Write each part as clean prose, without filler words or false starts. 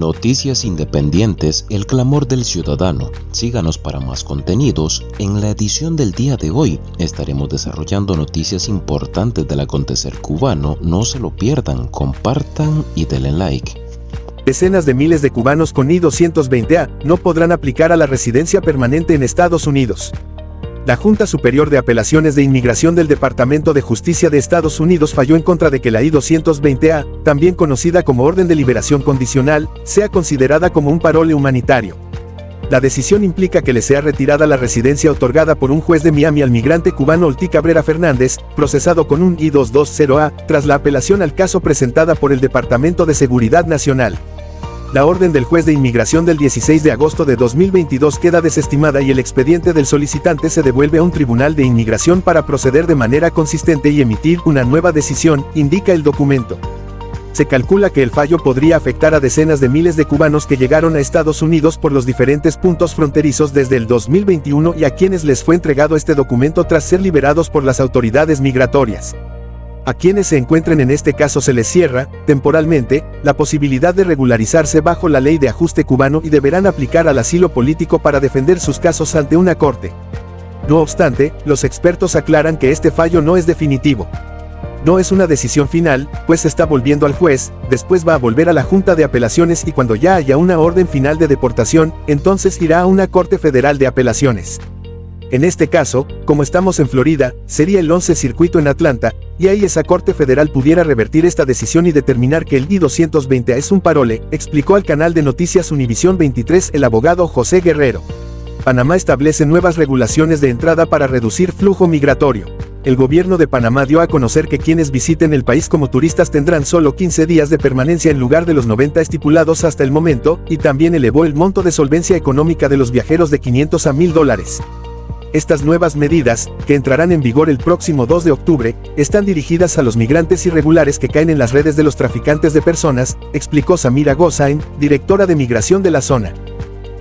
Noticias independientes, el clamor del ciudadano. Síganos para más contenidos. En la edición del día de hoy estaremos desarrollando noticias importantes del acontecer cubano. No se lo pierdan, compartan y denle like. Decenas de miles de cubanos con I-220A no podrán aplicar a la residencia permanente en Estados Unidos. La Junta Superior de Apelaciones de Inmigración del Departamento de Justicia de Estados Unidos falló en contra de que la I-220A, también conocida como Orden de Liberación Condicional, sea considerada como un parole humanitario. La decisión implica que le sea retirada la residencia otorgada por un juez de Miami al migrante cubano Oltí Cabrera Fernández, procesado con un I-220A, tras la apelación al caso presentada por el Departamento de Seguridad Nacional. La orden del juez de inmigración del 16 de agosto de 2022 queda desestimada y el expediente del solicitante se devuelve a un tribunal de inmigración para proceder de manera consistente y emitir una nueva decisión, indica el documento. Se calcula que el fallo podría afectar a decenas de miles de cubanos que llegaron a Estados Unidos por los diferentes puntos fronterizos desde el 2021 y a quienes les fue entregado este documento tras ser liberados por las autoridades migratorias. A quienes se encuentren en este caso se les cierra, temporalmente, la posibilidad de regularizarse bajo la ley de ajuste cubano y deberán aplicar al asilo político para defender sus casos ante una corte. No obstante, los expertos aclaran que este fallo no es definitivo. No es una decisión final, pues se está volviendo al juez, después va a volver a la Junta de Apelaciones y cuando ya haya una orden final de deportación, entonces irá a una Corte Federal de Apelaciones. En este caso, como estamos en Florida, sería el 11 Circuito en Atlanta, y ahí esa Corte Federal pudiera revertir esta decisión y determinar que el I-220A es un parole, explicó al canal de noticias Univisión 23 el abogado José Guerrero. Panamá establece nuevas regulaciones de entrada para reducir flujo migratorio. El gobierno de Panamá dio a conocer que quienes visiten el país como turistas tendrán solo 15 días de permanencia en lugar de los 90 estipulados hasta el momento, y también elevó el monto de solvencia económica de los viajeros de $500 a $1,000. Estas nuevas medidas, que entrarán en vigor el próximo 2 de octubre, están dirigidas a los migrantes irregulares que caen en las redes de los traficantes de personas, explicó Samira Gosain, directora de migración de la zona.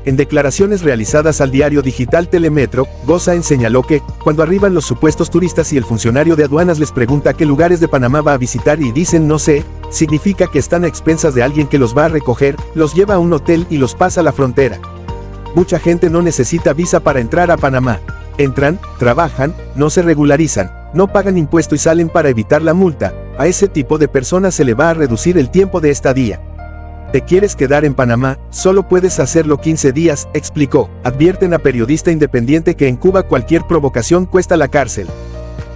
En declaraciones realizadas al diario digital Telemetro, Gosain señaló que, cuando arriban los supuestos turistas y el funcionario de aduanas les pregunta qué lugares de Panamá va a visitar y dicen no sé, significa que están a expensas de alguien que los va a recoger, los lleva a un hotel y los pasa a la frontera. Mucha gente no necesita visa para entrar a Panamá. Entran, trabajan, no se regularizan, no pagan impuesto y salen para evitar la multa. A ese tipo de personas se le va a reducir el tiempo de estadía. ¿Te quieres quedar en Panamá? Solo puedes hacerlo 15 días, explicó. Advierten a periodista independiente que en Cuba cualquier provocación cuesta la cárcel.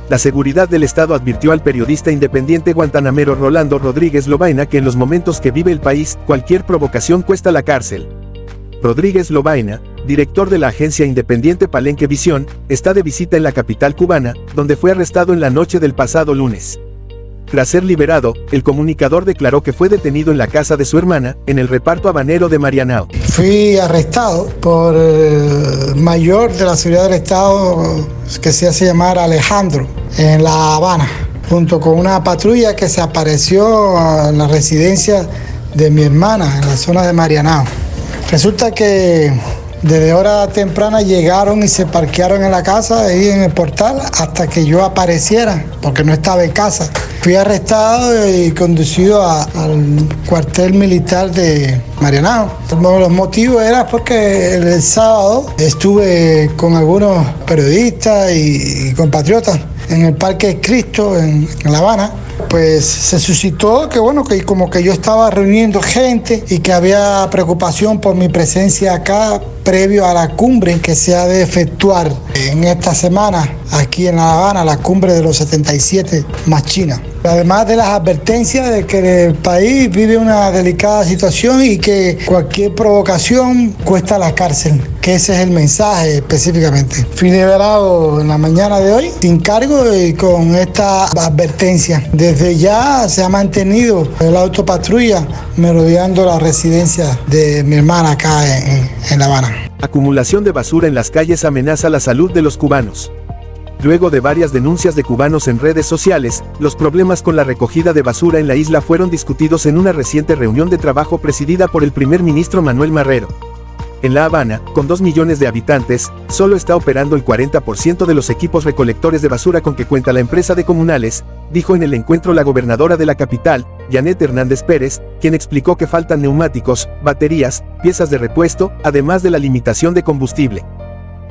La seguridad del Estado advirtió al periodista independiente guantanamero Rolando Rodríguez Lobaina que en los momentos que vive el país, cualquier provocación cuesta la cárcel. Rodríguez Lobaina, director de la agencia independiente Palenque Visión, está de visita en la capital cubana, donde fue arrestado en la noche del pasado lunes. Tras ser liberado, el comunicador declaró que fue detenido en la casa de su hermana, en el reparto habanero de Marianao. Fui arrestado por el mayor de la seguridad del Estado, que se hace llamar Alejandro, en La Habana, junto con una patrulla que se apareció en la residencia de mi hermana, en la zona de Marianao. Resulta que desde hora temprana llegaron y se parquearon en la casa, ahí en el portal, hasta que yo apareciera, porque no estaba en casa. Fui arrestado y conducido al cuartel militar de Marianao. Los motivos eran porque el sábado estuve con algunos periodistas y compatriotas en el Parque Cristo, en La Habana. Pues se suscitó que como que yo estaba reuniendo gente y que había preocupación por mi presencia acá previo a la cumbre que se ha de efectuar en esta semana aquí en La Habana, la cumbre de los 77 más China. Además de las advertencias de que el país vive una delicada situación y que cualquier provocación cuesta la cárcel, que ese es el mensaje específicamente. Fui liberado en la mañana de hoy sin cargo y con esta advertencia. Desde ya se ha mantenido el autopatrulla merodeando la residencia de mi hermana acá en La Habana. Acumulación de basura en las calles amenaza la salud de los cubanos. Luego de varias denuncias de cubanos en redes sociales, los problemas con la recogida de basura en la isla fueron discutidos en una reciente reunión de trabajo presidida por el primer ministro Manuel Marrero. En La Habana, con 2 millones de habitantes, solo está operando el 40% de los equipos recolectores de basura con que cuenta la empresa de Comunales, dijo en el encuentro la gobernadora de la capital, Janet Hernández Pérez, quien explicó que faltan neumáticos, baterías, piezas de repuesto, además de la limitación de combustible.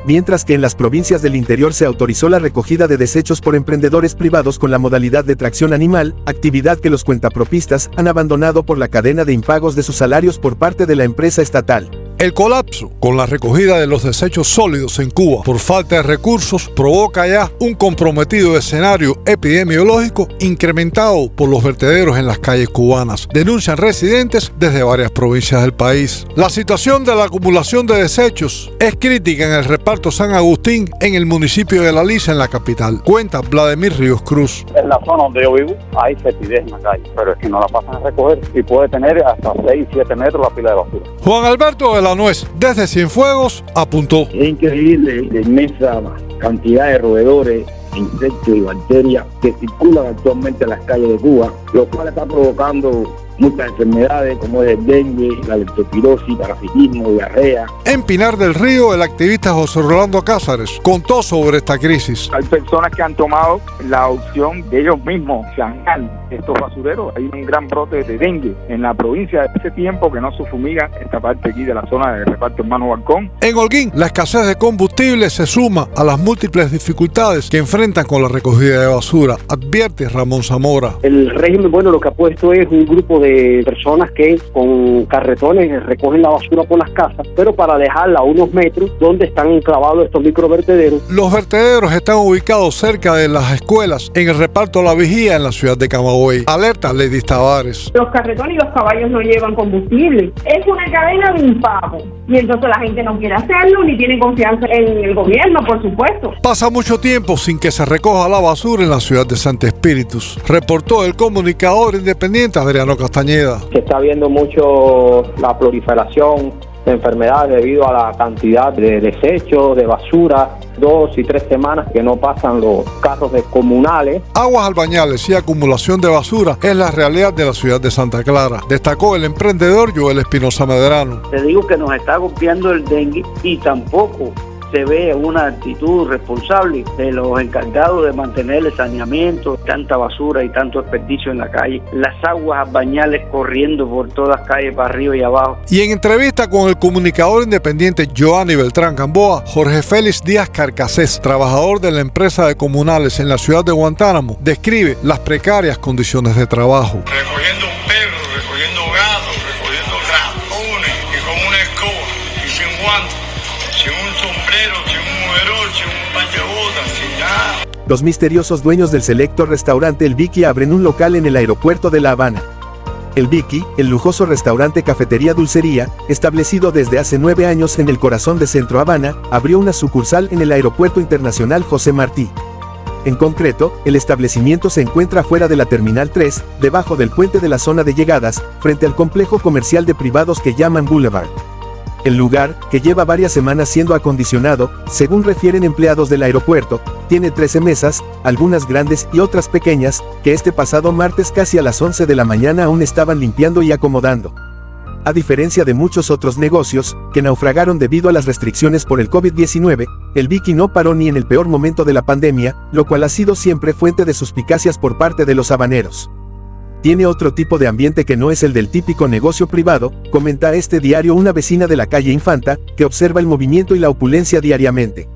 Mientras que en las provincias del interior se autorizó la recogida de desechos por emprendedores privados con la modalidad de tracción animal, actividad que los cuentapropistas han abandonado por la cadena de impagos de sus salarios por parte de la empresa estatal. El colapso con la recogida de los desechos sólidos en Cuba por falta de recursos provoca ya un comprometido escenario epidemiológico incrementado por los vertederos en las calles cubanas, denuncian residentes desde varias provincias del país. La situación de la acumulación de desechos es crítica en el reparto San Agustín en el municipio de La Lisa, en la capital, cuenta Vladimir Ríos Cruz. En la zona donde yo vivo hay fetidez en la calle, pero es que no la pasan a recoger y puede tener hasta 6-7 metros la pila de basura. Juan Alberto de la Nuez, desde Cienfuegos, apuntó. Es increíble la inmensa cantidad de roedores, insectos y bacterias que circulan actualmente en las calles de Cuba, lo cual está provocando muchas enfermedades como el dengue, la leptospirosis, parasitismo, diarrea. En Pinar del Río, el activista José Rolando Cázares contó sobre esta crisis. Hay personas que han tomado la opción de ellos mismos sanear estos basureros. Hay un gran brote de dengue en la provincia. Hace tiempo que no se fumiga esta parte aquí de la zona de reparto Hermano Balcón. En Holguín, la escasez de combustible se suma a las múltiples dificultades que enfrentan con la recogida de basura, advierte Ramón Zamora. El régimen, lo que ha puesto es un grupo de personas que con carretones recogen la basura por las casas, pero para dejarla a unos metros donde están enclavados estos microvertederos. Los vertederos están ubicados cerca de las escuelas en el reparto La Vigía en la ciudad de Camagüey. Alerta Lady Tavares. Los carretones y los caballos no llevan combustible. Es una cadena de impago y entonces la gente no quiere hacerlo ni tiene confianza en el gobierno, por supuesto. Pasa mucho tiempo sin que se recoja la basura en la ciudad de Santa Espíritus, reportó el comunicador independiente Adriano Castañeda. Se está viendo mucho la proliferación de enfermedades debido a la cantidad de desechos, de basura. 2 y 3 semanas que no pasan los carros comunales. Aguas albañales y acumulación de basura es la realidad de la ciudad de Santa Clara, destacó el emprendedor Joel Espinosa Medrano. Te digo que nos está golpeando el dengue y tampoco se ve una actitud responsable de los encargados de mantener el saneamiento, tanta basura y tanto desperdicio en la calle, las aguas bañales corriendo por todas las calles para arriba y abajo. Y en entrevista con el comunicador independiente Joanny Beltrán Gamboa, Jorge Félix Díaz Carcasés, trabajador de la empresa de comunales en la ciudad de Guantánamo, describe las precarias condiciones de trabajo. Recogiendo perros, recogiendo gatos, recogiendo ratones y con una escoba y sin guantes, sin un sombrero, sin un overol, sin un par de botas, sin nada. Los misteriosos dueños del selecto restaurante El Vicky abren un local en el aeropuerto de La Habana. El Vicky, el lujoso restaurante cafetería dulcería, establecido desde hace 9 años en el corazón de Centro Habana, abrió una sucursal en el Aeropuerto Internacional José Martí. En concreto, el establecimiento se encuentra fuera de la Terminal 3, debajo del puente de la zona de llegadas, frente al complejo comercial de privados que llaman Boulevard. El lugar, que lleva varias semanas siendo acondicionado, según refieren empleados del aeropuerto, tiene 13 mesas, algunas grandes y otras pequeñas, que este pasado martes casi a las 11 de la mañana aún estaban limpiando y acomodando. A diferencia de muchos otros negocios, que naufragaron debido a las restricciones por el COVID-19, el Vicky no paró ni en el peor momento de la pandemia, lo cual ha sido siempre fuente de suspicacias por parte de los habaneros. Tiene otro tipo de ambiente que no es el del típico negocio privado, comenta a este diario una vecina de la calle Infanta, que observa el movimiento y la opulencia diariamente.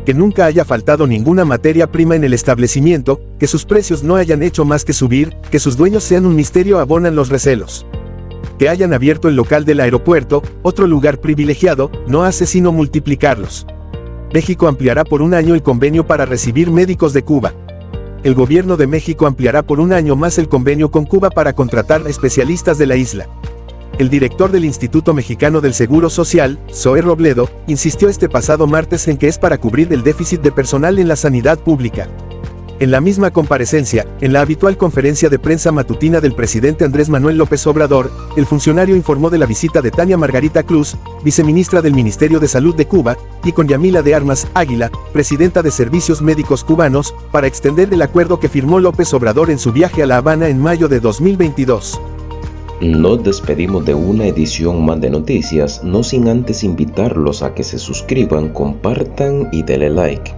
Que nunca haya faltado ninguna materia prima en el establecimiento, que sus precios no hayan hecho más que subir, que sus dueños sean un misterio abonan los recelos. Que hayan abierto el local del aeropuerto, otro lugar privilegiado, no hace sino multiplicarlos. México ampliará por 1 año el convenio para recibir médicos de Cuba. El gobierno de México ampliará por 1 año más el convenio con Cuba para contratar a especialistas de la isla. El director del Instituto Mexicano del Seguro Social, Zoé Robledo, insistió este pasado martes en que es para cubrir el déficit de personal en la sanidad pública. En la misma comparecencia, en la habitual conferencia de prensa matutina del presidente Andrés Manuel López Obrador, el funcionario informó de la visita de Tania Margarita Cruz, viceministra del Ministerio de Salud de Cuba, y con Yamila de Armas Águila, presidenta de Servicios Médicos Cubanos, para extender el acuerdo que firmó López Obrador en su viaje a La Habana en mayo de 2022. Nos despedimos de una edición más de noticias, no sin antes invitarlos a que se suscriban, compartan y denle like.